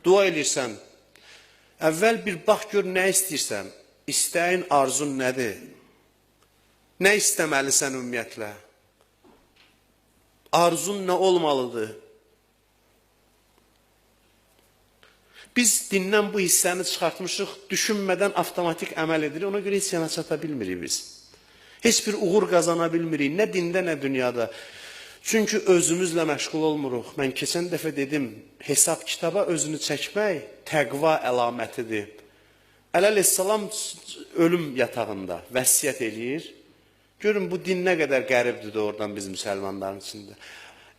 Dua edirsən, əvvəl bir bax gör nə istəyirsən, istəyin arzun nədir? Nə istəməlisən ümumiyyətlə? Arzun nə olmalıdır? Biz dindən bu hissəni çıxartmışıq, düşünmədən avtomatik əməl edirik, ona görə heç yana çata bilmirik biz. Heç bir uğur qazana bilmirik, nə dində, nə dünyada. Çünki özümüzlə məşğul olmuruq. Mən keçən dəfə dedim, hesab kitaba özünü çəkmək təqva əlamətidir. Əleyhissalam ölüm yatağında vəsiyyət eləyir. Görün, bu din nə qədər qəribdir də oradan biz müsəlmanların içində.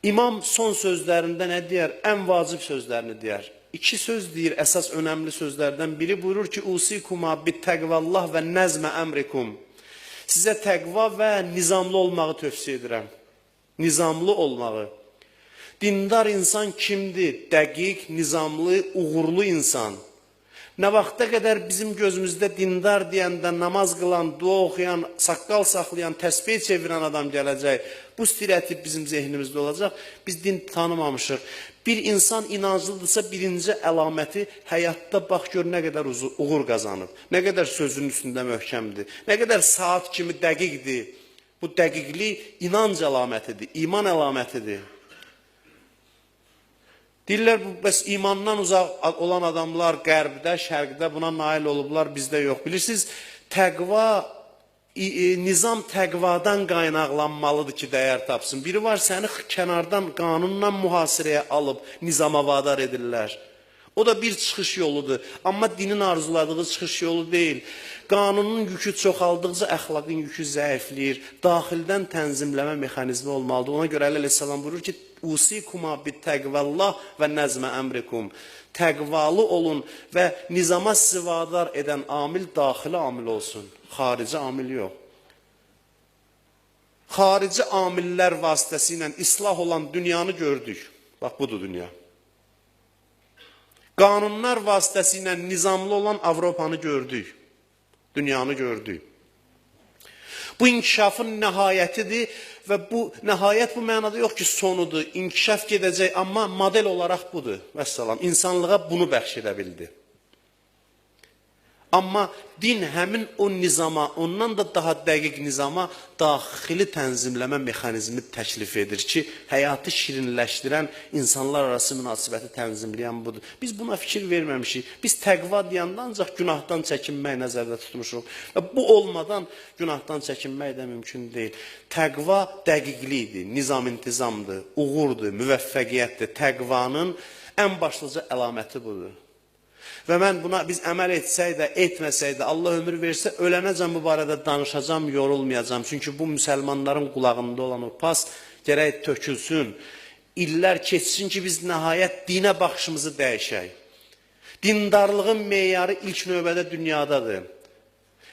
İmam son sözlərində nə deyər? Ən vacib sözlərini deyər. İki söz deyir, əsas önəmli sözlərdən biri buyurur ki, usikuma bittəqvallah və nəzmə əmrikum. Sizə təqva və nizamlı olmağı tövsiyə edirəm. Nizamlı olmağı. Dindar insan kimdir? Dəqiq, nizamlı, uğurlu insan. Nə vaxta qədər bizim gözümüzdə dindar deyəndə namaz qılan, dua oxuyan, saqqal saxlayan, təsbih çevirən adam gələcək. Bu stereotip bizim zehnimizdə olacaq. Biz din tanımamışıq. Bir insan inanclıdırsa birinci əlaməti həyatda bax gör nə qədər uğur qazanıb. Nə qədər sözünün üstündə möhkəmdir. Nə qədər saat kimi dəqiqdir. Bu dəqiqlik inanc əlamətidir, iman əlamətidir. Deyirlər, bəs imandan uzaq olan adamlar qərbdə, şərqdə buna nail olublar, bizdə yox. Bilirsiniz, təqva, nizam təqvadan qaynaqlanmalıdır ki, dəyər tapsın. Biri var, səni kənardan qanunla mühasirəyə alıb, nizama vadar edirlər. O da bir çıxış yoludur. Amma dinin arzuladığı çıxış yolu deyil. Qanunun yükü çoxaldıqca əxlaqın yükü zəifləyir. Daxildən tənzimləmə mexanizmi olmalıdır. Ona görə Əleyhissalam buyurur ki, usikuma bittəqvallah və nəzmə əmrikum. Təqvalı olun və nizama sizi vadar edən amil daxili amil olsun. Xarici amil yox. Xarici amillər vasitəsilə islah olan dünyanı gördük. Bax, budur dünya. Qanunlar vasitəsilə nizamlı olan Avropanı gördük. Dünyanı gördük. Bu inkişafın nəhayətidir və bu nəhayət bu mənada yox ki, sonudur. İnkişaf gedəcək, amma model olaraq budur. Vəssalam, insanlığa bunu bəxş edə bildi. Amma din həmin o nizama, ondan da daha dəqiq nizama daxili tənzimləmə mexanizmi təklif edir ki, həyatı şirinləşdirən, insanlar arası münasibəti tənzimləyən budur. Biz buna fikir verməmişik. Biz təqva deyəndə ancaq günahdan çəkinmək nəzərdə tutmuşuq. Və bu olmadan günahdan çəkinmək də mümkün deyil. Təqva dəqiqlikdir, nizam-intizamdır, uğurdur, müvəffəqiyyətdir. Təqvanın ən başlıca əlaməti budur. Və mən buna biz əməl etsək də, etməsək də, Allah ömür versə, ölənəcəm bu barədə danışacam, yorulmayacam. Çünki bu müsəlmanların qulağında olan o pas gərək tökülsün. İllər keçsin ki, biz nəhayət dinə baxışımızı dəyişək. Dindarlığın meyarı ilk növbədə dünyadadır.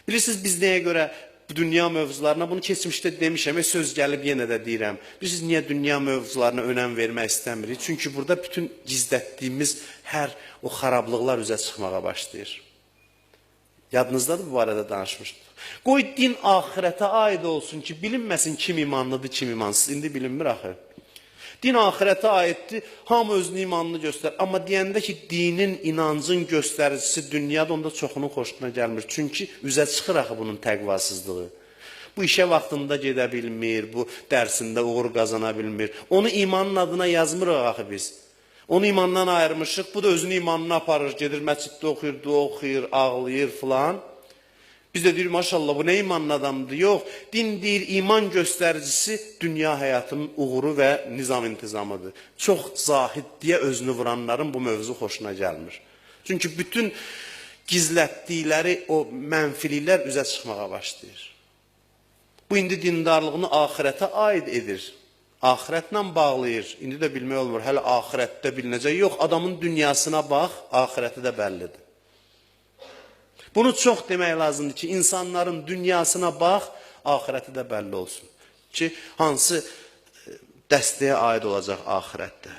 Bilirsiniz, biz nəyə görə dünya mövzularına, bunu keçmişdə demişəm və söz gəlib yenə də deyirəm. Bilirsiniz, niyə dünya mövzularına önəm vermək istəmirik? Çünki burada bütün gizlətdiyimiz hər o xarablıqlar üzə çıxmağa başlayır. Yadınızdadır bu barədə danışmışdıq. Qoy din axirətə aid olsun ki, bilinməsin kim imanlıdır, kim imansız. İndi bilinmir axı. Din axirətə aiddir, hamı özünü imanını göstərir. Amma deyəndə ki, dinin, inancın göstəricisi dünyada onda çoxunun xoşuna gəlmir. Çünki üzə çıxır axı bunun təqvasızlığı. Bu işə vaxtında gedə bilmir, bu dərsində uğur qazana bilmir. Onu imanın adına yazmırıq axı biz. Onu imandan ayırmışıq, bu da özünü imanına aparır, gedir məsciddə oxuyur, dua oxuyur, ağlayır filan. Biz də deyirik, maşallah, bu nə imanın adamdır? Yox, din deyir, iman göstəricisi dünya həyatının uğuru və nizam-intizamıdır. Çox zahid deyə özünü vuranların bu mövzu xoşuna gəlmir. Çünki bütün gizlətdikləri o mənfiliklər üzə çıxmağa başlayır. Bu, indi dindarlığını axirətə aid edir. Axirətlə bağlayır. İndi də bilmək olmur, hələ axirətdə bilinəcək. Yox, adamın dünyasına bax, axirəti də bəllidir. Bunu çox demək lazımdır ki, insanların dünyasına bax, axirəti də bəlli olsun. Ki, hansı dəstəyə aid olacaq axirətdə.